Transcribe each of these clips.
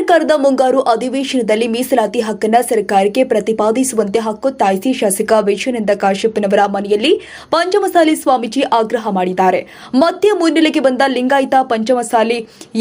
ಸರ್ಕಾರದ ಮುಂಗಾರು ಅಧಿವೇಶನದಲ್ಲಿ ಮೀಸಲಾತಿ ಹಕ್ಕನ್ನು ಸರ್ಕಾರಕ್ಕೆ ಪ್ರತಿಪಾದಿಸುವಂತೆ ಹಕ್ಕೊತ್ತಾಯಿಸಿ ಶಾಸಕ ವಿಜಯಾನಂದ ಕಾಶ್ಯಪ್ಪನವರ ಮನೆಯಲ್ಲಿ ಪಂಚಮಸಾಲಿ ಸ್ವಾಮೀಜಿ ಆಗ್ರಹ ಮಾಡಿದ್ದಾರೆ. ಮತ್ತೆ ಮುನ್ನೆಲೆಗೆ ಬಂದ ಲಿಂಗಾಯತ ಪಂಚಮಸಾಲಿ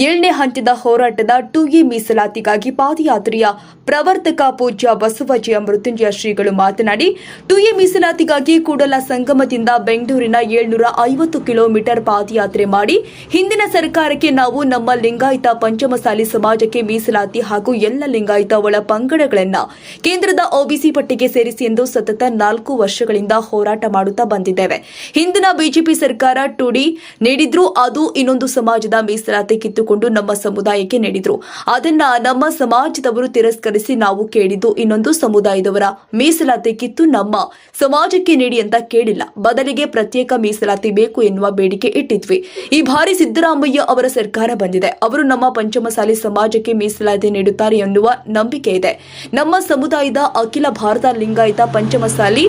7ನೇ ಹಂತದ ಹೋರಾಟದ 2A ಮೀಸಲಾತಿಗಾಗಿ ಪಾದಯಾತ್ರೆಯ ಪ್ರವರ್ತಕ ಪೂಜ್ಯ ಬಸವಜಯ ಮೃತ್ಯುಂಜಯ ಶ್ರೀಗಳು ಮಾತನಾಡಿ, 2A ಮೀಸಲಾತಿಗಾಗಿ ಕೂಡಲ ಸಂಗಮದಿಂದ ಬೆಂಗಳೂರಿನ 750 ಕಿಲೋಮೀಟರ್ ಪಾದಯಾತ್ರೆ ಮಾಡಿ ಹಿಂದಿನ ಸರ್ಕಾರಕ್ಕೆ ನಾವು ನಮ್ಮ ಲಿಂಗಾಯತ ಪಂಚಮಸಾಲಿ ಸಮಾಜಕ್ಕೆ ಮೀಸಲಾತಿ ಹಾಗೂ ಎಲ್ಲ ಲಿಂಗಾಯತ ಒಳ ಪಂಗಡಗಳನ್ನು ಕೇಂದ್ರದ OBC ಪಟ್ಟಿಗೆ ಸೇರಿಸಿ ಎಂದು ಸತತ 4 ವರ್ಷಗಳಿಂದ ಹೋರಾಟ ಮಾಡುತ್ತಾ ಬಂದಿದ್ದೇವೆ. ಹಿಂದಿನ ಬಿಜೆಪಿ ಸರ್ಕಾರ 2D ನೀಡಿದ್ರು, ಅದು ಇನ್ನೊಂದು ಸಮಾಜದ ಮೀಸಲಾತಿ ಕಿತ್ತುಕೊಂಡು ನಮ್ಮ ಸಮುದಾಯಕ್ಕೆ ನೀಡಿದ್ರು. ಅದನ್ನ ನಮ್ಮ ಸಮಾಜದವರು ತಿರಸ್ಕರಿಸಿ ನಾವು ಕೇಳಿದ್ದು ಇನ್ನೊಂದು ಸಮುದಾಯದವರ ಮೀಸಲಾತಿ ಕಿತ್ತು ನಮ್ಮ ಸಮಾಜಕ್ಕೆ ನೀಡಿ ಅಂತ ಕೇಳಿಲ್ಲ. ಬದಲಿಗೆ ಪ್ರತ್ಯೇಕ ಮೀಸಲಾತಿ ಬೇಕು ಎನ್ನುವ ಬೇಡಿಕೆ ಇಟ್ಟಿದ್ವಿ. ಈ ಬಾರಿ ಸಿದ್ದರಾಮಯ್ಯ ಅವರ ಸರ್ಕಾರ ಬಂದಿದೆ. ಅವರು ನಮ್ಮ ಪಂಚಮಸಾಲಿ ಸಮಾಜಕ್ಕೆ ಮೀಸಲಾತಿ ನೀಡುತ್ತಾರೆ ಎನ್ನುವ ನಂಬಿಕೆ ಇದೆ. ನಮ್ಮ ಸಮುದಾಯದ ಅಖಿಲ ಭಾರತ ಲಿಂಗಾಯತ ಪಂಚಮಸಾಲಿ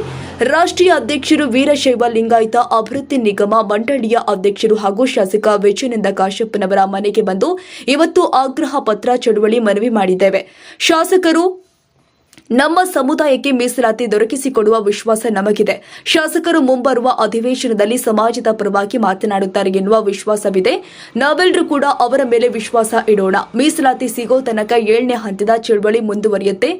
ರಾಷ್ಟ್ರೀಯ ಅಧ್ಯಕ್ಷರು, ವೀರಶೈವ ಲಿಂಗಾಯತ ಅಭಿವೃದ್ಧಿ ನಿಗಮ ಮಂಡಳಿಯ ಅಧ್ಯಕ್ಷರು ಹಾಗೂ ಶಾಸಕ ವಿಜಯಾನಂದ ಕಾಶ್ಯಪ್ಪನವರ ಮನೆಗೆ ಬಂದು ಇವತ್ತು ಆಗ್ರಹ ಪತ್ರ ಚಳುವಳಿ ಮನವಿ ಮಾಡಿದ್ದೇವೆ. ಶಾಸಕರು ನಮ್ಮ ಸಮುದಾಯಕ್ಕೆ ಮೀಸಲಾತಿ ದೊರಕಿಸಿಕೊಡುವ ವಿಶ್ವಾಸ ನಮಗಿದೆ. ಶಾಸಕರು ಮುಂಬರುವ ಅಧಿವೇಶನದಲ್ಲಿ ಸಮಾಜದ ಪರವಾಗಿ ಮಾತನಾಡುತ್ತಾರೆ ಎನ್ನುವ ವಿಶ್ವಾಸವಿದೆ. ನಾವೆಲ್ಲರೂ ಕೂಡ ಅವರ ಮೇಲೆ ವಿಶ್ವಾಸ ಇಡೋಣ. ಮೀಸಲಾತಿ ಸಿಗೋ ತನಕ 7ನೇ ಹಂತದ ಚಳವಳಿ ಮುಂದುವರಿಯುತ್ತೆ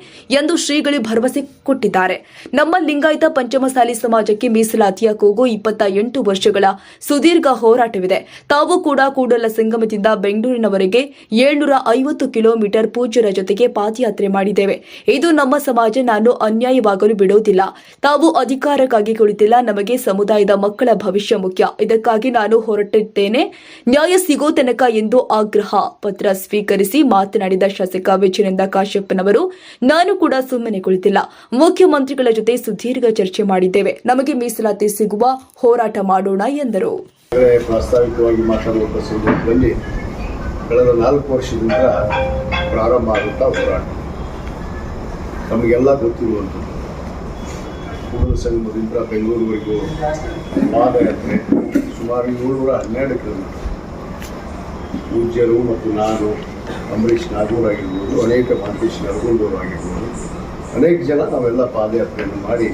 ಎಂದು ಶ್ರೀಗಳು ಭರವಸೆ ಕೊಟ್ಟಿದ್ದಾರೆ. ನಮ್ಮ ಲಿಂಗಾಯತ ಪಂಚಮಸಾಲಿ ಸಮಾಜಕ್ಕೆ ಮೀಸಲಾತಿಯ ಕೂಗು 28 ವರ್ಷಗಳ ಸುದೀರ್ಘ ಹೋರಾಟವಿದೆ. ತಾವು ಕೂಡ ಕೂಡಲ ಸಂಗಮದಿಂದ ಬೆಂಗಳೂರಿನವರೆಗೆ 750 ಕಿಲೋಮೀಟರ್ ಪೂಜ್ಯರ ಜೊತೆಗೆ ಪಾದಯಾತ್ರೆ ಮಾಡಿದ್ದೇವೆ. ಇದು ನಮ್ಮ ಸಮಾಜ. ನಾನು ಅನ್ಯಾಯವಾಗಲು ಬಿಡುವುದಿಲ್ಲ. ತಾವು ಅಧಿಕಾರಕ್ಕಾಗಿ ಕುಳಿತಿಲ್ಲ. ನಮಗೆ ಸಮುದಾಯದ ಮಕ್ಕಳ ಭವಿಷ್ಯ ಮುಖ್ಯ. ಇದಕ್ಕಾಗಿ ನಾನು ಹೊರಟಿದ್ದೇನೆ. ನ್ಯಾಯ ಸಿಗೋ ತನಕ ಎಂದು ಆಗ್ರಹ ಪತ್ರ ಸ್ವೀಕರಿಸಿ ಮಾತನಾಡಿದ ಶಾಸಕ ವಿಜಯಾನಂದ ಕಾಶ್ಯಪ್ಪನವರು, ನಾನು ಕೂಡ ಸುಮ್ಮನೆ ಕುಳಿತಿಲ್ಲ. ಮುಖ್ಯಮಂತ್ರಿಗಳ ಜೊತೆ ಸುದೀರ್ಘ ಚರ್ಚೆ ಮಾಡಿದ್ದೇವೆ. ನಮಗೆ ಮೀಸಲಾತಿ ಸಿಗುವ ಹೋರಾಟ ಮಾಡೋಣ ಎಂದರು. ಪ್ರಾಸ್ತಾವಿಕವಾಗಿ ಮಾತನಾಡುವ ಸಂದರ್ಭದಲ್ಲಿ ಕಳೆದ 4 ವರ್ಷದಿಂದ ಪ್ರಾರಂಭ ಆಗುತ್ತಾ ಹೋರಾಟ ನಮಗೆಲ್ಲ ಗೊತ್ತಿರುವಂಥದ್ದು. ಕೂಡಲ ಸಂಗಮದಿಂದ ಬೆಂಗಳೂರುವರೆಗೂ ಪಾದಯಾತ್ರೆ ಸುಮಾರು 712 ಕಿಲೋಮೀಟರ್. ಪೂಜ್ಯರು ಮತ್ತು ನಾನು, ಅಂಬರೀಷ್ ನಾಗೂರ್ ಆಗಿರ್ಬೋದು, ಅನೇಕ ಮಹಂತೇಶ್ ನರಗುಂದವರು ಆಗಿರ್ಬೋದು, ಅನೇಕ ಜನ ನಾವೆಲ್ಲ ಪಾದಯಾತ್ರೆಯನ್ನು ಮಾಡಿ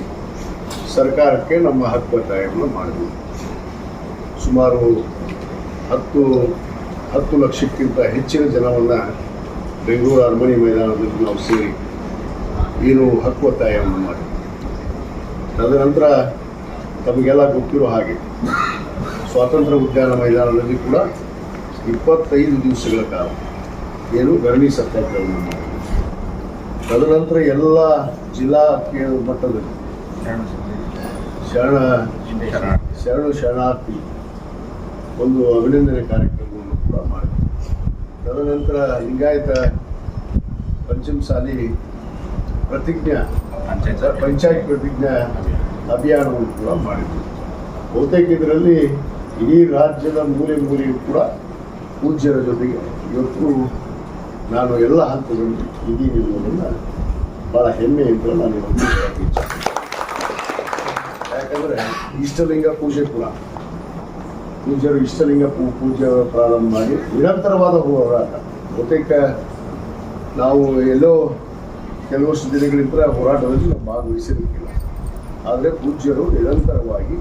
ಸರ್ಕಾರಕ್ಕೆ ನಮ್ಮ ಹಕ್ಕು ಒತ್ತಾಯವನ್ನು ಮಾಡಿದ್ವಿ. ಸುಮಾರು 10 ಲಕ್ಷಕ್ಕಿಂತ ಹೆಚ್ಚಿನ ಜನವನ್ನು ಬೆಂಗಳೂರು ಅರಮನೆ ಮೈದಾನದಲ್ಲಿ ನಾವು ಸೇರಿ ಏನು ಹಕ್ಕು ಒತ್ತಾಯವನ್ನು ಮಾಡಿ, ತದನಂತರ ತಮಗೆಲ್ಲ ಗೊತ್ತಿರೋ ಹಾಗೆ ಸ್ವಾತಂತ್ರ್ಯ ಉದ್ಯಾನ ಮೈದಾನದಲ್ಲಿ ಕೂಡ 25 ದಿವಸಗಳ ಕಾಲ ಏನು ಧರಣಿ ಸತ್ಯಾಗ್ರಹವನ್ನು ಮಾಡಿ, ತದನಂತರ ಎಲ್ಲ ಜಿಲ್ಲಾ ಮಟ್ಟದಲ್ಲಿ ಶರಣಾರ್ಥಿ ಒಂದು ಅಭಿನಂದನೆ ಕಾರ್ಯಕ್ರಮವನ್ನು ಕೂಡ ಮಾಡಿ, ತದನಂತರ ಲಿಂಗಾಯತ ಪಂಚಮಸಾಲಿ ಪಂಚಾಯತ್ ಪ್ರತಿಜ್ಞಾ ಅಭಿಯಾನವನ್ನು ಕೂಡ ಮಾಡಿದ್ವಿ. ಬಹುತೇಕ ಇದರಲ್ಲಿ ಇಡೀ ರಾಜ್ಯದ ಮೂಲೆಯೂ ಕೂಡ ಪೂಜ್ಯರ ಜೊತೆಗೆ ಇವತ್ತು ನಾನು ಎಲ್ಲ ಹಂತದಲ್ಲಿ ಇದ್ದೀನಿ ಎನ್ನುವುದನ್ನು ಭಾಳ ಹೆಮ್ಮೆಯಿಂದ ನಾನು ಇವತ್ತು ಯಾಕಂದರೆ ಇಷ್ಟಲಿಂಗ ಪೂಜೆ ಕೂಡ ಪೂಜ್ಯರು ಇಷ್ಟಲಿಂಗ ಪೂಜೆ ಪ್ರಾರಂಭ ಮಾಡಿ ನಿರಂತರವಾದ ಹೋರಾಟ. ಬಹುತೇಕ ನಾವು ಎಲ್ಲೋ ಕೆಲವಷ್ಟು ದಿನಗಳಿಂದ ಹೋರಾಟದಲ್ಲಿ ನಾವು ಭಾಗವಹಿಸಿರಲಿಕ್ಕಿಲ್ಲ. ಆದರೆ ಪೂಜ್ಯರು ನಿರಂತರವಾಗಿ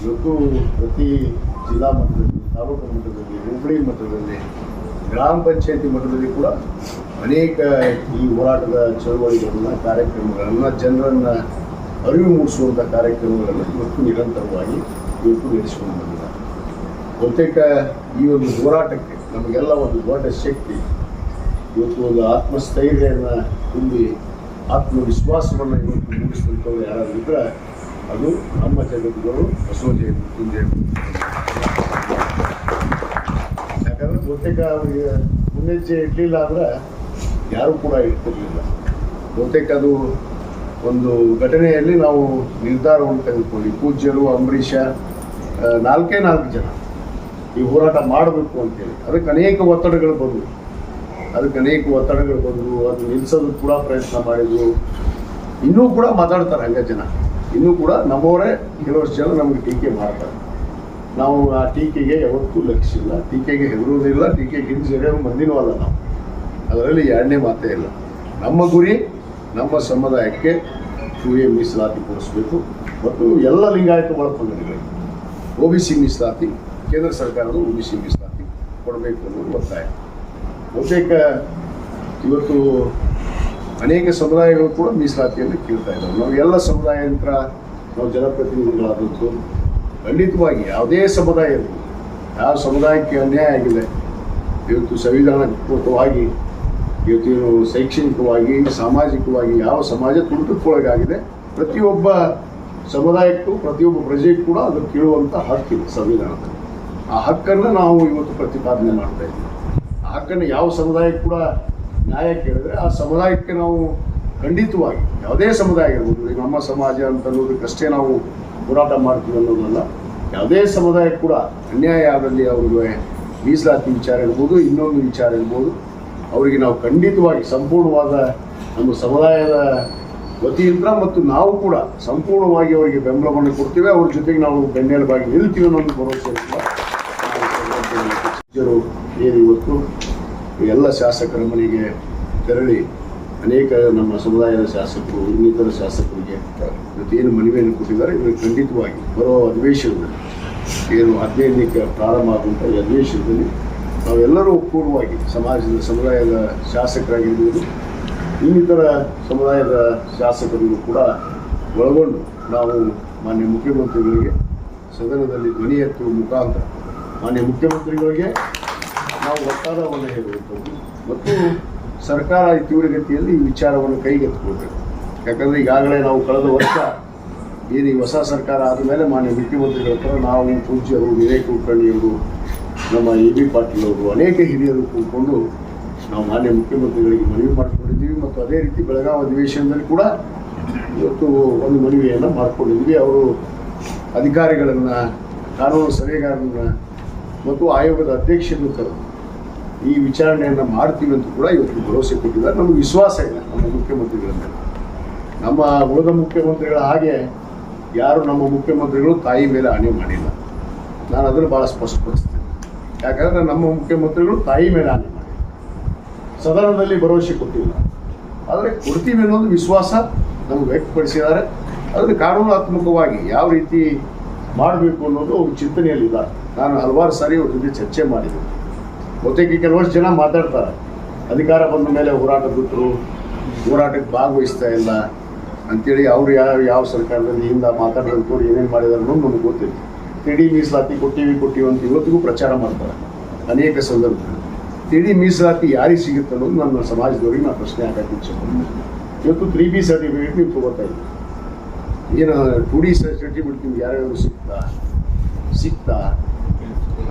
ಇವತ್ತು ಪ್ರತಿ ಜಿಲ್ಲಾ ಮಟ್ಟದಲ್ಲಿ, ತಾಲೂಕು ಮಟ್ಟದಲ್ಲಿ, ಹೋಬಳಿ ಮಟ್ಟದಲ್ಲಿ, ಗ್ರಾಮ ಪಂಚಾಯತಿ ಮಟ್ಟದಲ್ಲಿ ಕೂಡ ಅನೇಕ ಈ ಹೋರಾಟದ ಚಳವಳಿಗಳನ್ನು, ಕಾರ್ಯಕ್ರಮಗಳನ್ನು, ಜನರನ್ನು ಅರಿವು ಮೂಡಿಸುವಂಥ ಕಾರ್ಯಕ್ರಮಗಳನ್ನು ಇವತ್ತು ನಿರಂತರವಾಗಿ ನಡೆಸಿಕೊಂಡು ಬಂದಿದ್ದಾರೆ. ಬಹುತೇಕ ಈ ಒಂದು ಹೋರಾಟಕ್ಕೆ ನಮಗೆಲ್ಲ ಒಂದು ದೊಡ್ಡ ಶಕ್ತಿ, ಇವತ್ತು ಒಂದು ಆತ್ಮಸ್ಥೈರ್ಯವನ್ನು ತುಂಬಿ ಆತ್ಮವಿಶ್ವಾಸವನ್ನು ಇವತ್ತು ಮೂಡಿಸಿದಂಥವ್ರು ಯಾರಾದರೂ ಇದ್ದರೆ ಅದು ನಮ್ಮ ಜಗದ್ಗುರು ಬಸವಜಯ ಮೃತ್ಯುಂಜಯ. ಯಾಕಂದರೆ ಬಹುತೇಕ ಅವರಿಗೆ ಮುನ್ನೆಜ್ಜೆ ಇಡಲಿಲ್ಲ ಅಂದರೆ ಯಾರೂ ಕೂಡ ಇರ್ತಿರಲಿಲ್ಲ. ಬಹುತೇಕ ಅದು ಒಂದು ಘಟನೆಯಲ್ಲಿ ನಾವು ನಿರ್ಧಾರವನ್ನು ತೆಗೆದುಕೊಂಡು ಪೂಜ್ಯರು, ಅಂಬರೀಷ 4 ಜನ ಈ ಹೋರಾಟ ಮಾಡಬೇಕು ಅಂತೇಳಿ ಅದಕ್ಕೆ ಅನೇಕ ಒತ್ತಡಗಳು ಬಂದವು. ಅದು ನಿಲ್ಲಿಸೋದಕ್ಕೆ ಕೂಡ ಪ್ರಯತ್ನ ಮಾಡಿದ್ರು. ಇನ್ನೂ ಕೂಡ ಮಾತಾಡ್ತಾರೆ ಹಂಗೆ ಜನ. ಇನ್ನೂ ಕೂಡ ನಮ್ಮವರೇ ಕೆಲವಷ್ಟು ಜನ ನಮಗೆ ಟೀಕೆ ಮಾಡ್ತಾರೆ. ನಾವು ಆ ಟೀಕೆಗೆ ಯಾವತ್ತೂ ಲಕ್ಷಿಲ್ಲ, ಟೀಕೆಗೆ ಹೆದರುವುದಿಲ್ಲ, ಟೀಕೆಗೆ ಹಿಂದೆ ಮಂದಿನೂ ಅಲ್ಲ ನಾವು. ಅದರಲ್ಲಿ ಎರಡನೇ ಮಾತೇ ಇಲ್ಲ. ನಮ್ಮ ಗುರಿ ನಮ್ಮ ಸಮುದಾಯಕ್ಕೆ 2A ಮೀಸಲಾತಿ ಕೊಡಿಸಬೇಕು ಮತ್ತು ಎಲ್ಲ ಲಿಂಗಾಯತ ಒಳಪಂಗಡಗಳಿಗೆ OBC ಮೀಸಲಾತಿ, ಕೇಂದ್ರ ಸರ್ಕಾರದ OBC ಮೀಸಲಾತಿ ಕೊಡಬೇಕು ಅನ್ನೋದು ಒತ್ತಾಯ. ಬಹುತೇಕ ಇವತ್ತು ಅನೇಕ ಸಮುದಾಯಗಳು ಕೂಡ ಮೀಸಲಾತಿಯನ್ನು ಕೇಳ್ತಾ ಇದ್ದಾವೆ. ನಾವು ಎಲ್ಲ ಸಮುದಾಯಂತರ ನಾವು ಜನಪ್ರತಿನಿಧಿಗಳಾದದ್ದು ಖಂಡಿತವಾಗಿ ಯಾವುದೇ ಸಮುದಾಯ ಇರಲಿ, ಯಾವ ಸಮುದಾಯಕ್ಕೆ ಅನ್ಯಾಯ ಆಗಿದೆ ಇವತ್ತು ಸಂವಿಧಾನಕೃತವಾಗಿ ಇವತ್ತೇನು ಶೈಕ್ಷಣಿಕವಾಗಿ ಸಾಮಾಜಿಕವಾಗಿ ಯಾವ ಸಮಾಜ ತುಳಿತಕ್ಕೊಳಗಾಗಿದೆ, ಪ್ರತಿಯೊಬ್ಬ ಸಮುದಾಯಕ್ಕೂ ಪ್ರತಿಯೊಬ್ಬ ಪ್ರಜೆಗೂ ಕೂಡ ಅದು ಕೇಳುವಂಥ ಹಕ್ಕಿದೆ ಸಂವಿಧಾನದಲ್ಲಿ. ಆ ಹಕ್ಕನ್ನು ನಾವು ಇವತ್ತು ಪ್ರತಿಪಾದನೆ ಮಾಡ್ತಾ ಇದ್ದೀವಿ. ಆ ಹಕ್ಕನ್ನು ಯಾವ ಸಮುದಾಯಕ್ಕೆ ಕೂಡ ನ್ಯಾಯ ಕೇಳಿದ್ರೆ ಆ ಸಮುದಾಯಕ್ಕೆ ನಾವು ಖಂಡಿತವಾಗಿ ಯಾವುದೇ ಸಮುದಾಯ ಇರ್ಬೋದು, ಈಗ ನಮ್ಮ ಸಮಾಜ ಅಂತ ಅನ್ನೋದಕ್ಕಷ್ಟೇ ನಾವು ಹೋರಾಟ ಮಾಡ್ತೀವಿ ಅನ್ನೋದಲ್ಲ, ಯಾವುದೇ ಸಮುದಾಯಕ್ಕೆ ಕೂಡ ಅನ್ಯಾಯ ಆದಲ್ಲಿ ಅವ್ರಿಗೆ ಮೀಸಲಾತಿ ವಿಚಾರ ಇರ್ಬೋದು, ಇನ್ನೊಂದು ವಿಚಾರ ಇರ್ಬೋದು, ಅವರಿಗೆ ನಾವು ಖಂಡಿತವಾಗಿ ಸಂಪೂರ್ಣವಾದ ನಮ್ಮ ಸಮುದಾಯದ ವತಿಯಿಂದ ಮತ್ತು ನಾವು ಕೂಡ ಸಂಪೂರ್ಣವಾಗಿ ಅವರಿಗೆ ಬೆಂಬಲವನ್ನು ಕೊಡ್ತೀವಿ. ಅವ್ರ ಜೊತೆಗೆ ನಾವು ಬೆನ್ನೆಲುಬಾಗಿ ನಿಲ್ತೀವಿ ಅನ್ನೋದು ಭರವಸೆ ಏನು ಇವತ್ತು ಎಲ್ಲ ಶಾಸಕರ ಮನೆಗೆ ತೆರಳಿ ಅನೇಕ ನಮ್ಮ ಸಮುದಾಯದ ಶಾಸಕರು ಇನ್ನಿತರ ಶಾಸಕರಿಗೆ ಇವತ್ತೇನು ಮನವಿಯನ್ನು ಕೊಟ್ಟಿದ್ದಾರೆ, ಇವರು ಖಂಡಿತವಾಗಿ ಬರೋ ಅಧಿವೇಶನದಲ್ಲಿ ಏನು 15ಕ್ಕೆ ಪ್ರಾರಂಭ ಆಗುವಂಥ ಈ ಅಧಿವೇಶನದಲ್ಲಿ ನಾವೆಲ್ಲರೂ ಒಕ್ಕೂಟವಾಗಿ ಸಮುದಾಯದ ಶಾಸಕರಾಗಿರ್ಬೋದು, ಇನ್ನಿತರ ಸಮುದಾಯದ ಶಾಸಕರಿಗೂ ಕೂಡ ಒಳಗೊಂಡು ನಾವು ಮಾನ್ಯ ಮುಖ್ಯಮಂತ್ರಿಗಳಿಗೆ ಸದನದಲ್ಲಿ ಧ್ವನಿ ಎತ್ತುವ ಮುಖಾಂತರ ಮಾನ್ಯ ಮುಖ್ಯಮಂತ್ರಿಗಳಿಗೆ ನಾವು ಒತ್ತಡವನ್ನು ಹೇರುವಂಥದ್ದು ಮತ್ತು ಸರ್ಕಾರ ತೀವ್ರಗತಿಯಲ್ಲಿ ಈ ವಿಚಾರವನ್ನು ಕೈಗೆತ್ತಿಕೊಳ್ಬೇಕು. ಯಾಕಂದರೆ ಈಗಾಗಲೇ ನಾವು ಕಳೆದ ವರ್ಷ ಏನು ಈ ಹೊಸ ಸರ್ಕಾರ ಆದಮೇಲೆ ಮಾನ್ಯ ಮುಖ್ಯಮಂತ್ರಿಗಳ ಹತ್ರ ನಾವು ಪೂಜ್ಯರು ವಿವೇಕ್ ಕುಲಕರ್ಣಿಯವರು, ನಮ್ಮ AB ಪಾಟೀಲ್ ಅವರು, ಅನೇಕ ಹಿರಿಯರು ಕೂತ್ಕೊಂಡು ನಾವು ಮಾನ್ಯ ಮುಖ್ಯಮಂತ್ರಿಗಳಿಗೆ ಮನವಿ ಮಾಡಿಕೊಂಡಿದ್ದೀವಿ. ಮತ್ತು ಅದೇ ರೀತಿ ಬೆಳಗಾವಿ ಅಧಿವೇಶನದಲ್ಲಿ ಕೂಡ ಇವತ್ತು ಒಂದು ಮನವಿಯನ್ನು ಮಾಡಿಕೊಂಡಿದ್ವಿ. ಅವರು ಅಧಿಕಾರಿಗಳನ್ನು, ಕಾನೂನು ಸಲಹೆಗಾರರನ್ನು ಮತ್ತು ಆಯೋಗದ ಅಧ್ಯಕ್ಷರನ್ನು ಕರೆದು ಈ ವಿಚಾರಣೆಯನ್ನು ಮಾಡ್ತೀವಿ ಅಂತ ಕೂಡ ಇವತ್ತು ಭರವಸೆ ಕೊಟ್ಟಿದ್ದಾರೆ. ನಮಗೆ ವಿಶ್ವಾಸ ಇಲ್ಲ ನಮ್ಮ ಮುಖ್ಯಮಂತ್ರಿಗಳ ಮೇಲೆ. ನಮ್ಮ ಉಳಿದ ಮುಖ್ಯಮಂತ್ರಿಗಳ ಹಾಗೆ ಯಾರು ನಮ್ಮ ಮುಖ್ಯಮಂತ್ರಿಗಳು ತಾಯಿ ಮೇಲೆ ಆಣೆ ಮಾಡಿಲ್ಲ. ನಾನು ಅದನ್ನು ಭಾಳ ಸ್ಪಷ್ಟಪಡಿಸ್ತೇನೆ. ಯಾಕಂದರೆ ನಮ್ಮ ಮುಖ್ಯಮಂತ್ರಿಗಳು ತಾಯಿ ಮೇಲೆ ಆಣೆ ಮಾಡಿಲ್ಲ, ಸದನದಲ್ಲಿ ಭರವಸೆ ಕೊಟ್ಟಿಲ್ಲ. ಆದರೆ ಕೊಡ್ತೀವಿ ಅನ್ನೋದು ವಿಶ್ವಾಸ ನಮಗೆ ವ್ಯಕ್ತಪಡಿಸಿದ್ದಾರೆ. ಅದನ್ನು ಕಾನೂನಾತ್ಮಕವಾಗಿ ಯಾವ ರೀತಿ ಮಾಡಬೇಕು ಅನ್ನೋದು ಅವ್ರ ಚಿಂತನೆಯಲ್ಲಿದ್ದಾರೆ. ನಾನು ಹಲವಾರು ಸಾರಿ ಅವ್ರ ಜೊತೆ ಚರ್ಚೆ ಮಾಡಿದ್ದೀನಿ. ಬಹುತೇಕ ಕೆಲವಷ್ಟು ಜನ ಮಾತಾಡ್ತಾರೆ, ಅಧಿಕಾರ ಬಂದ ಮೇಲೆ ಹೋರಾಟಕ್ಕೆ ಭಾಗವಹಿಸ್ತಾ ಇಲ್ಲ ಅಂಥೇಳಿ. ಅವರು ಯಾವ ಸರ್ಕಾರದಲ್ಲಿ ಹಿಂದೆ ಮಾತಾಡೋದು ಏನೇನು ಮಾಡಿದಾರೆ ಅನ್ನೋದು ನಮ್ಗೆ ಗೊತ್ತಿಲ್ಲ. 3D ಮೀಸಲಾತಿ ಕೊಟ್ಟಿವಿ ಅಂತ ಇವತ್ತಿಗೂ ಪ್ರಚಾರ ಮಾಡ್ತಾರೆ ಅನೇಕ ಸಂದರ್ಭದಲ್ಲಿ. 3D ಮೀಸಲಾತಿ ಯಾರಿಗೆ ಸಿಗುತ್ತೆ ಅನ್ನೋದು ನನ್ನ ಸಮಾಜದವ್ರಿಗೆ ನಾನು ಪ್ರಶ್ನೆ ಹಾಕಕ್ಕೆ ಇಚ್ಛೆಪಡ್ತೀನಿ. ಇವತ್ತು 3B ಸರ್ಟಿಫಿಕೇಟ್ ನೀವು ತೊಗೋತಾ ಇದ್ದೀವಿ, ಏನು 2D ಸರ್ಟಿಫಿಕೇಟ್ ನಿಮ್ಗೆ ಯಾರ್ಯಾರು ಸಿಗ್ತಾ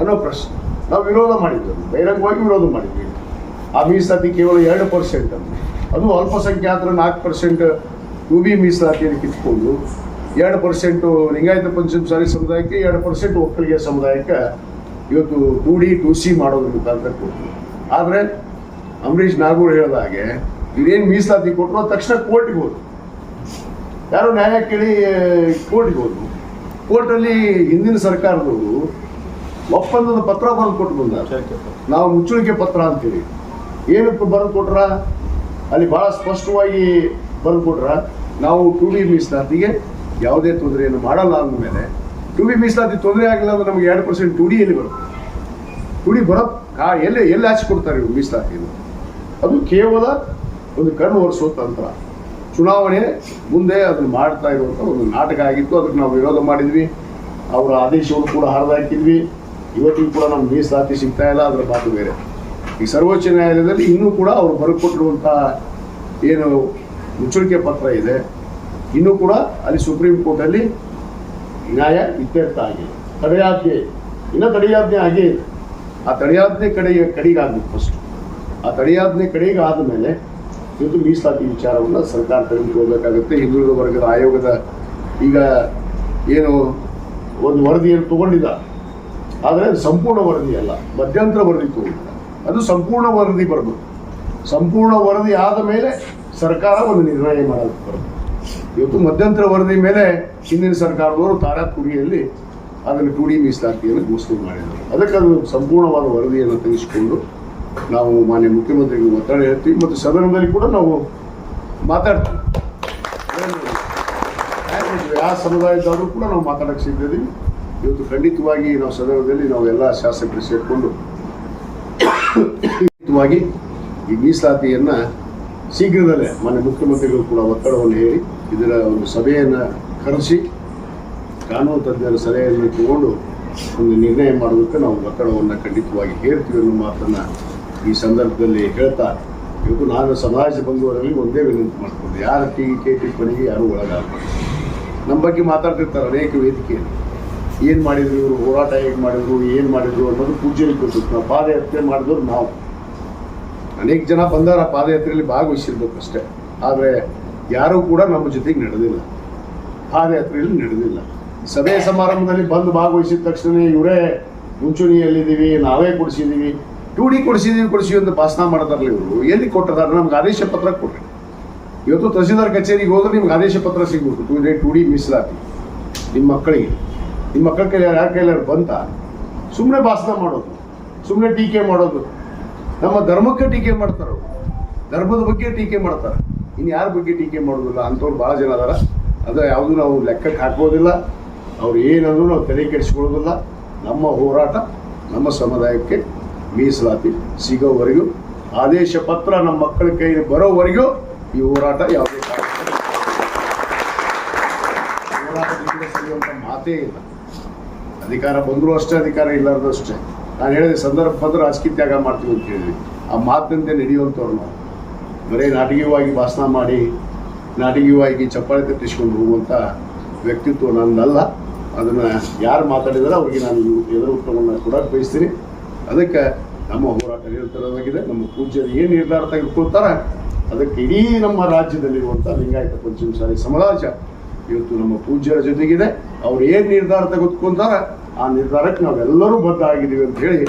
ಅನ್ನೋ ಪ್ರಶ್ನೆ ನಾವು ವಿರೋಧ ಮಾಡಿದ್ವಿ, ಬಹಿರಂಗವಾಗಿ ವಿರೋಧ ಮಾಡಿದ್ವಿ. ಆ ಮೀಸಲಾತಿ ಕೇವಲ 2% ಅಂತ, ಅದು ಅಲ್ಪಸಂಖ್ಯಾತರ 4% 2B ಮೀಸಲಾತಿಯನ್ನು ಕಿತ್ಕೊಂಡು 2% ಲಿಂಗಾಯತ ಪಂಚಮಸಾಲಿ ಸಮುದಾಯಕ್ಕೆ, 2% ಒಕ್ಕಲಿಗ ಸಮುದಾಯಕ್ಕೆ ಇವತ್ತು 2D 2C ಮಾಡೋದ್ರ ಮುಖಾಂತರ ಕೊಡ್ತೀವಿ. ಆದರೆ ಅಂಬರೀಷ್ ನಾಗೂರ್ ಹೇಳಿದ ಹಾಗೆ ಇವ್ರೇನು ಮೀಸಲಾತಿ ಕೊಟ್ಟರು ತಕ್ಷಣ ಕೋರ್ಟಿಗೆ ಹೋದ್ರು, ಯಾರೋ ನ್ಯಾಯ ಕೇಳಿ ಕೋರ್ಟಿಗೆ ಹೋದ್ರು. ಕೋರ್ಟಲ್ಲಿ ಹಿಂದಿನ ಸರ್ಕಾರದವರು ಒಪ್ಪಂದದ ಪತ್ರ ಬರೆದು ಕೊಟ್ಟು ಬಂದ, ನಾವು ಮುಚ್ಚಳಿಕೆ ಪತ್ರ ಅಂತೇಳಿ. ಏನಕ್ಕೆ ಬರೆದು ಕೊಟ್ರ ಅಲ್ಲಿ ಭಾಳ ಸ್ಪಷ್ಟವಾಗಿ ಬರೆದು ಕೊಟ್ರ, ನಾವು 2B ಮೀಸಲಾತಿಗೆ ಯಾವುದೇ ತೊಂದರೆಯನ್ನು ಮಾಡಲ್ಲ ಅಂದಮೇಲೆ 2B ಮೀಸಲಾತಿ ತೊಂದರೆ ಆಗಿಲ್ಲ ಅಂದ್ರೆ ನಮಗೆ 2% 2D ಎಲ್ಲಿ ಬರುತ್ತೆ? 2D ಬರೋದು ಎಲ್ಲಿ ಆಚೆ ಕೊಡ್ತಾರೆ ಇವರು ಮೀಸಲಾತಿಯನ್ನು? ಅದು ಕೇವಲ ಒಂದು ಕಣ್ಣು ಒರೆಸೋ ತಂತ್ರ. ಚುನಾವಣೆ ಮುಂದೆ ಅದನ್ನು ಮಾಡ್ತಾ ಇರುವಂಥ ಒಂದು ನಾಟಕ ಆಗಿತ್ತು. ಅದಕ್ಕೆ ನಾವು ವಿರೋಧ ಮಾಡಿದ್ವಿ, ಅವರ ಆದೇಶವನ್ನು ಕೂಡ ಹರಿದಾಕಿದ್ವಿ. ಇವತ್ತಿಗೂ ಕೂಡ ನಮ್ಮ ಮೀಸಲಾತಿ ಸಿಗ್ತಾ ಇಲ್ಲ, ಅದರ ಮಾತು ಬೇರೆ. ಈ ಸರ್ವೋಚ್ಚ ನ್ಯಾಯಾಲಯದಲ್ಲಿ ಇನ್ನೂ ಕೂಡ ಅವರು ಬರೆದುಕೊಟ್ಟಿರುವಂಥ ಏನು ಮುಚ್ಚಳಿಕೆ ಪತ್ರ ಇದೆ, ಇನ್ನೂ ಕೂಡ ಅಲ್ಲಿ ಸುಪ್ರೀಂ ಕೋರ್ಟಲ್ಲಿ ನ್ಯಾಯ ಇತ್ಯರ್ಥ ಆಗಿದೆ. ತಡೆಯಾಜ್ಞೆ ಆಗೇ ಇದೆ. ಆ ತಡೆಯಾಜ್ಞೆ ಕಡೆಗಾಗಬೇಕು ಫಸ್ಟ್. ಆ ತಡೆಯಾಜ್ಞೆ ಕಡೆಗೆ ಆದಮೇಲೆ ಇವತ್ತು ಮೀಸಲಾತಿ ವಿಚಾರವನ್ನು ಸರ್ಕಾರ ತೆಗೆದುಕೊಳ್ಬೇಕಾಗುತ್ತೆ. ಹಿಂದುಳಿದ ವರ್ಗದ ಆಯೋಗದ ಈಗ ಏನು ಒಂದು ವರದಿಯನ್ನು ತಗೊಂಡಿದ್ದ, ಆದರೆ ಅದು ಸಂಪೂರ್ಣ ವರದಿ ಅಲ್ಲ, ಮಧ್ಯಂತರ ವರದಿ ತಗೊಂಡಿದ್ದ. ಅದು ಸಂಪೂರ್ಣ ವರದಿ ಬರಬೇಕು. ಸಂಪೂರ್ಣ ವರದಿ ಆದ ಮೇಲೆ ಸರ್ಕಾರ ಒಂದು ನಿರ್ಣಯ ಮಾಡೋದಕ್ಕೆ ಬರಬೇಕು. ಇವತ್ತು ಮಧ್ಯಂತರ ವರದಿ ಮೇಲೆ ಹಿಂದಿನ ಸರ್ಕಾರದವರು ತಾರಾತುರಿಯಲ್ಲಿ ಅದನ್ನು 2D ಮೀಸಲಾತಿಯನ್ನು ಘೋಷಣೆ ಮಾಡಿದರು. ಅದಕ್ಕೆ ಅದು ಸಂಪೂರ್ಣವಾದ ವರದಿಯನ್ನು ತೆಗೆಸಿಕೊಂಡು ನಾವು ಮಾನ್ಯ ಮುಖ್ಯಮಂತ್ರಿಗೆ ಒತ್ತಡ ಹೇಳ್ತೀವಿ ಮತ್ತು ಸದನದಲ್ಲಿ ಕೂಡ ನಾವು ಮಾತಾಡ್ತೀವಿ. ಯಾವ ಸಮುದಾಯದವರು ಕೂಡ ನಾವು ಮಾತಾಡಕ್ಕೆ ಸಿದ್ಧಿದ್ದೀವಿ. ಇವತ್ತು ಖಂಡಿತವಾಗಿ ನಾವು ಸದನದಲ್ಲಿ ನಾವು ಎಲ್ಲ ಶಾಸಕರು ಸೇರಿಕೊಂಡು ಖಂಡಿತವಾಗಿ ಈ ಮೀಸಲಾತಿಯನ್ನು ಶೀಘ್ರದಲ್ಲೇ ಮಾನ್ಯ ಮುಖ್ಯಮಂತ್ರಿಗಳು ಕೂಡ ಒತ್ತಡವನ್ನು ಹೇರಿ ಇದರ ಒಂದು ಸಭೆಯನ್ನು ಕರೆಸಿ ಕಾನೂನು ತಜ್ಞರ ಸಲಹೆಯನ್ನು ತಗೊಂಡು ಒಂದು ನಿರ್ಣಯ ಮಾಡೋದಕ್ಕೆ ನಾವು ಒತ್ತಡವನ್ನು ಖಂಡಿತವಾಗಿ ಹೇರ್ತೀವಿ ಅನ್ನೋ ಮಾತನ್ನು ಈ ಸಂದರ್ಭದಲ್ಲಿ ಹೇಳ್ತಾ, ಇವತ್ತು ನಾನು ಸಮಾಜ ಬಂಧುವರಲ್ಲಿ ಒಂದೇ ವಿನಂತಿ ಮಾಡ್ಕೊಂಡು, ಯಾರ ಟೀಕೆ ಟಿಪ್ಪಣಿಗೆ ಯಾರು ಒಳಗಾಗಬಾರ್ದು. ನಮ್ಮ ಬಗ್ಗೆ ಮಾತಾಡ್ತಿರ್ತಾರೆ ಅನೇಕ ವೇದಿಕೆಯಲ್ಲಿ, ಏನು ಮಾಡಿದ್ರು ಇವರು, ಹೋರಾಟ ಹೇಗೆ ಮಾಡಿದ್ರು, ಏನು ಮಾಡಿದ್ರು ಅನ್ನೋದು ಪೂಜೆಯಲ್ಲಿ ಗೊತ್ತಿತ್ತು. ನಾವು ಪಾದಯಾತ್ರೆ ಮಾಡಿದವರು ನಾವು ಅನೇಕ ಜನ ಬಂದಾರ, ಪಾದಯಾತ್ರೆಯಲ್ಲಿ ಭಾಗವಹಿಸಿರ್ಬೇಕು ಅಷ್ಟೇ. ಆದರೆ ಯಾರೂ ಕೂಡ ನಮ್ಮ ಜೊತೆಗೆ ನಡೆದಿಲ್ಲ, ಪಾದಯಾತ್ರೆಯಲ್ಲಿ ನಡೆದಿಲ್ಲ. ಸಭೆ ಸಮಾರಂಭದಲ್ಲಿ ಬಂದು ಭಾಗವಹಿಸಿದ ತಕ್ಷಣ ಇವರೇ ಮುಂಚೂಣಿಯಲ್ಲಿದ್ದೀವಿ, ನಾವೇ ಕೊಡಿಸಿದ್ದೀವಿ, 2D ಕೊಡಿಸಿದ್ದೀವಿ ಅಂತ ಭಾಷಣ ಮಾಡ್ತಾರಲ್ಲ ಇವರು. ಎಲ್ಲಿ ಕೊಟ್ಟಿದ್ದಾರೆ? ನಮ್ಗೆ ಆದೇಶ ಪತ್ರ ಕೊಟ್ಟರೆ. ಇವತ್ತು ತಹಸೀಲ್ದಾರ್ ಕಚೇರಿಗೆ ಹೋದ್ರೆ ನಿಮ್ಗೆ ಆದೇಶ ಪತ್ರ ಸಿಗ್ಬೇಕು, 2D ಮೀಸಲಾತಿ ನಿಮ್ಮ ಮಕ್ಕಳಿಗೆ. ನಿಮ್ಮ ಮಕ್ಕಳ ಕೈಲಿ ಯಾರ ಕೈಲಾರು ಬಂತ ಸುಮ್ಮನೆ ಭಾಷಣ ಮಾಡೋದು, ಸುಮ್ಮನೆ ಟೀಕೆ ಮಾಡೋದು. ನಮ್ಮ ಧರ್ಮಕ್ಕೆ ಟೀಕೆ ಮಾಡ್ತಾರೆ, ಧರ್ಮದ ಬಗ್ಗೆ ಟೀಕೆ ಮಾಡ್ತಾರೆ, ಇನ್ನು ಯಾರ ಬಗ್ಗೆ ಟೀಕೆ ಮಾಡೋದಿಲ್ಲ. ಅಂಥವ್ರು ಭಾಳ ಜನ ಅದಾರ. ಅದು ಯಾವುದು ನಾವು ಲೆಕ್ಕಕ್ಕೆ ಹಾಕೋದಿಲ್ಲ. ಅವ್ರು ಏನಂದ್ರೂ ನಾವು ತಲೆ ಕೆಡಿಸ್ಕೊಳ್ಳೋದಿಲ್ಲ. ನಮ್ಮ ಹೋರಾಟ ನಮ್ಮ ಸಮುದಾಯಕ್ಕೆ ಮೀಸಲಾತಿ ಸಿಗೋವರೆಗೂ, ಆದೇಶ ಪತ್ರ ನಮ್ಮ ಮಕ್ಕಳ ಕೈಗೆ ಬರೋವರೆಗೂ ಈ ಹೋರಾಟ ಯಾವುದೇ ಹೋರಾಟದಿಂದ ಸಿಗುವಂಥ ಮಾತೇ ಇಲ್ಲ. ಅಧಿಕಾರ ಬಂದರೂ ಅಷ್ಟೇ, ಅಧಿಕಾರ ಇಲ್ಲಾರ್ದು ಅಷ್ಟೇ. ನಾನು ಹೇಳಿದೆ ಸಂದರ್ಭ ಬಂದ್ರೆ ರಾಜಕೀಯ ತ್ಯಾಗ ಮಾಡ್ತೀವಿ ಅಂತ ಹೇಳಿದ್ವಿ. ಆ ಮಾತಿನಂತೆ ನಡೆಯುವಂಥವ್ರು ನಾವು. ಬರೀ ನಾಟಕೀಯವಾಗಿ ಭಾಷಣ ಮಾಡಿ ನಾಟಕೀಯವಾಗಿ ಚಪ್ಪಾಳೆ ತಟ್ಟಿಸ್ಕೊಂಡು ಹೋಗುವಂಥ ವ್ಯಕ್ತಿತ್ವ ನನ್ನದಲ್ಲ. ಅದನ್ನು ಯಾರು ಮಾತಾಡಿದಾರೆ ಅವ್ರಿಗೆ ನಾನು ಎದುರು ಉತ್ತರವನ್ನು ಕೊಡೋಕೆ ಬಯಸ್ತೀನಿ. ಅದಕ್ಕೆ ನಮ್ಮ ಹೋರಾಟ ನಿರಂತರವಾಗಿದೆ. ನಮ್ಮ ಪೂಜ್ಯರು ಏನು ನಿರ್ಧಾರ ತೆಗೆದುಕೊಳ್ತಾರೆ ಅದಕ್ಕೆ ಇಡೀ ನಮ್ಮ ರಾಜ್ಯದಲ್ಲಿರುವಂಥ ಲಿಂಗಾಯತ ಪಂಚಮಸಾಲಿ ಸಮಾಜ ಇವತ್ತು ನಮ್ಮ ಪೂಜ್ಯರ ಜೊತೆಗಿದೆ. ಅವ್ರು ಏನು ನಿರ್ಧಾರ ತೆಗೆದುಕೊಂತಾರೆ ಆ ನಿರ್ಧಾರಕ್ಕೆ ನಾವೆಲ್ಲರೂ ಬದ್ಧ ಆಗಿದ್ದೀವಿ ಅಂತ ಹೇಳಿ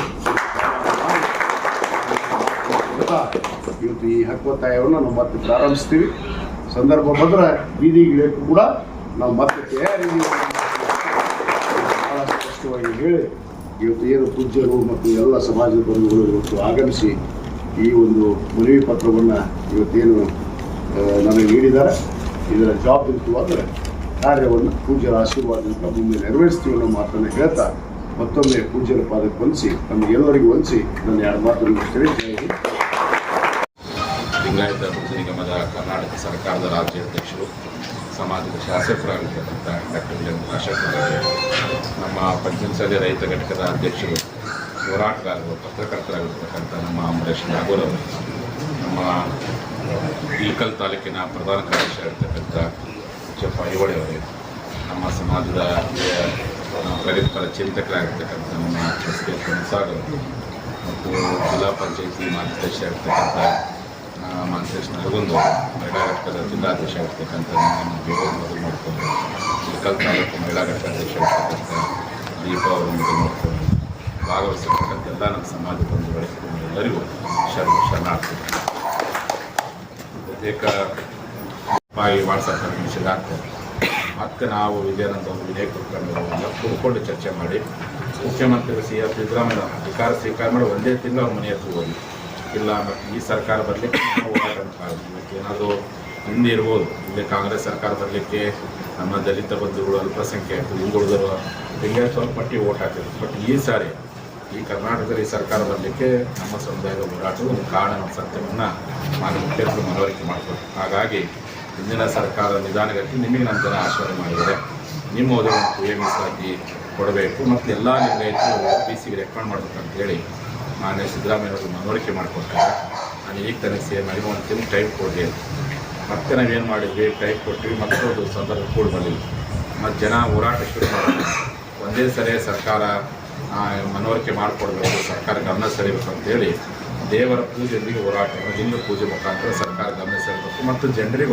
ಇವತ್ತು ಈ ಹಕ್ಕೊತ್ತಾಯವನ್ನು ನಾವು ಮತ್ತೆ ಪ್ರಾರಂಭಿಸ್ತೀವಿ. ಸಂದರ್ಭ ಬಂದರೆ ಬೀದಿಗಿಳಿಯಕ್ಕೂ ಕೂಡ ನಾವು ಮತ್ತೆ ತಯಾರಿದ್ದೀವಿ ಭಾಳ ಸ್ಪಷ್ಟವಾಗಿ ಹೇಳಿ, ಇವತ್ತು ಏನು ಪೂಜ್ಯರು ಮತ್ತು ಎಲ್ಲ ಸಮಾಜದ ಬಂಧುಗಳು ಇವತ್ತು ಆಗಮಿಸಿ ಈ ಒಂದು ಮನವಿ ಪತ್ರವನ್ನು ಇವತ್ತೇನು ನಮಗೆ ನೀಡಿದ್ದಾರೆ, ಇದರ ಜವಾಬ್ದಾರಿಯುತವಾದ ಕಾರ್ಯವನ್ನು ಪೂಜ್ಯರ ಆಶೀರ್ವಾದದಿಂದ ಮುಂದೆ ನೆರವೇರಿಸ್ತೀವಿ ಅನ್ನೋ ಮಾತನ್ನು ಹೇಳ್ತಾ ಮತ್ತೊಮ್ಮೆ ಪೂಜ್ಯರ ಪಾದಕ್ಕೆ ವಂದಿಸಿ ನಮಗೆಲ್ಲರಿಗೂ ವಂದಿಸಿ ನನ್ನ 2 ಮಾತು ಮುಗಿಸ್ತೇನೆ. ಜೈ ಹಿಂದ್. ಲಿಂಗಾಯತ ಅಭಿವೃದ್ಧಿ ನಿಗಮದ ಕರ್ನಾಟಕ ಸರ್ಕಾರದ ರಾಜ್ಯಾಧ್ಯಕ್ಷರು, ಸಮಾಜದ ಶಾಸಕರಾಗಿರ್ತಕ್ಕಂಥ ಡಾಕ್ಟರ್ ಶಾಸಕರಾಗಿ, ನಮ್ಮ ಪಂಚಮಸಾಲಿ ರೈತ ಘಟಕದ ಅಧ್ಯಕ್ಷರು, ಹೋರಾಟಗಾರರು, ಪತ್ರಕರ್ತರಾಗಿರ್ತಕ್ಕಂಥ ನಮ್ಮ ಅಂಬರೀಷ್ ನಾಗೂರವರು, ನಮ್ಮ ಇಳಕಲ್ ತಾಲೂಕಿನ ಪ್ರಧಾನ ಕಾರ್ಯದರ್ಶಿ ಆಗಿರ್ತಕ್ಕಂಥ ಚಪ್ಪ ಐಹೊಳೆಯವರೇ, ನಮ್ಮ ಸಮಾಜದ ಪ್ರಗತಿಪರ ಚಿಂತಕರಾಗಿರ್ತಕ್ಕಂಥ ನಮ್ಮ ಎಸ್ ಕೆ ಕನಸಾಗರ್ ಮತ್ತು ಜಿಲ್ಲಾ ಪಂಚಾಯತಿ ಮಾಜಿ ಅಧ್ಯಕ್ಷ ಆಗಿರ್ತಕ್ಕಂಥ ಮಾಂತೇಶ್ ನರಗುಂದು, ಮಹಿಳಾ ಘಟಕದ ಜಿಲ್ಲಾಧ್ಯಕ್ಷ ಆಗಿರ್ತಕ್ಕಂಥ ನಮ್ಮ ದೇವರು ಮೊದಲು ನೋಡಿಕೊಂಡು, ಇಳಕಲ್ ತಾಲೂಕು ಮಹಿಳಾ ಘಟಕ ಅಧ್ಯಕ್ಷ ಆಗಿರ್ತಕ್ಕಂಥ ದೀಪ ಅವರು ಮೊದಲು ನೋಡಿಕೊಂಡು ಭಾಗವಹಿಸಿರ್ತಕ್ಕಂಥ ಎಲ್ಲ ನಮ್ಮ ಸಮಾಜ ಬಂಧುಗಳಿಗೆ ಎಲ್ಲರಿಗೂ ಶರಣಾರ್ಥಿ. ಏಕವಾಗಿ ವಾಟ್ಸಪ್ ಮೆಸೇಜ್ ಆಗ್ತದೆ. ಮತ್ತೆ ನಾವು ವಿಜಯಾನಂದ ಅವರು ವಿನಯ್ ಕುಲಕರ್ಣಿ ಅವರೆಲ್ಲ ಕೂತ್ಕೊಂಡು ಚರ್ಚೆ ಮಾಡಿ ಮುಖ್ಯಮಂತ್ರಿ ಸಿ ಎಸ್ ಸಿದ್ದರಾಮಯ್ಯ ಅಧಿಕಾರ ಸ್ವೀಕಾರ ಮಾಡಿ ಒಂದೇ ತಿಂಗಳು ಅವ್ರ ಮನೆ ಹತ್ರ ಹೋಗಿ ಇಲ್ಲ ಮತ್ತು ಈ ಸರ್ಕಾರ ಬರಲಿಕ್ಕೆ ಹೋರಾಟ ಏನಾದರೂ ಹಿಂದೆ ಇರ್ಬೋದು. ಇಲ್ಲಿ ಕಾಂಗ್ರೆಸ್ ಸರ್ಕಾರ ಬರಲಿಕ್ಕೆ ನಮ್ಮ ದಲಿತ ಬಂಧುಗಳು, ಅಲ್ಪಸಂಖ್ಯಾತರು, ಹಿಂದುಳಿದರು ಹಿಂಗೆ ಸ್ವಲ್ಪ ಮಟ್ಟಿಗೆ ಓಟ್ ಹಾಕಿದ್ರು. ಬಟ್ ಈ ಸಾರಿ ಈ ಕರ್ನಾಟಕದಲ್ಲಿ ಸರ್ಕಾರ ಬರಲಿಕ್ಕೆ ನಮ್ಮ ಸಮುದಾಯದ ಹೋರಾಟವು ಒಂದು ಕಾರಣ ಸತ್ಯವನ್ನು ಮಾನ್ಯ ಮುಖ್ಯಮಂತ್ರಿ ಮನವರಿಕೆ ಮಾಡಿಕೊಟ್ಟು. ಹಾಗಾಗಿ ಹಿಂದಿನ ಸರ್ಕಾರದ ನಿಧಾನಗತಿ ನಿಮಗೆ ನಮ್ಮ ಜನ ಆಶೀರ್ವಾದ ಮಾಡಿದ್ದಾರೆ. ನಿಮ್ಮ ಹೋದೆಗೆ ಮೀಸಲಾತಿ ಕೊಡಬೇಕು ಮತ್ತು ಎಲ್ಲ ಲಿಂಗಾಯತರು OBC ರೆಕಮೆಂಡ್ ಮಾಡಬೇಕಂತ ಹೇಳಿ ಮಾನ್ಯ ಸಿದ್ದರಾಮಯ್ಯವರು ಮನವರಿಕೆ ಮಾಡಿಕೊಡ್ತಾರೆ. ನಾನು ಈಗ ತನಕ ಸೇಮ್ ಆಗಿ ಒಂದು ತಿಂಗಳು ಟೈಮ್ ಕೊಡಲಿ. ಮತ್ತೆ ನಾವೇನು ಮಾಡಿದ್ವಿ, ಟೈಮ್ ಕೊಟ್ಟಿವಿ, ಮತ್ತೊಂದು ಸಂದರ್ಭ ಕೂಡ ಬಂದಿಲ್ಲ. ಮತ್ತು ಜನ ಹೋರಾಟ ಶುರು ಮಾಡೋದು ಒಂದೇ ಸರಿ ಸರ್ಕಾರ ಮನವರಿಕೆ ಮಾಡಿಕೊಡ್ಬೇಕು, ಸರ್ಕಾರ ಗಮನ ಸೆಳೆಯಬೇಕು ಅಂತೇಳಿ ದೇವರ ಪೂಜೆಯೊಂದಿಗೆ ಹೋರಾಟ, ಹಿಂದೂ ಪೂಜೆ ಮುಖಾಂತರ ಸರ್ಕಾರ ಗಮನ ಸೆಳೆಯಬೇಕು ಮತ್ತು ಜನರಿಗೆ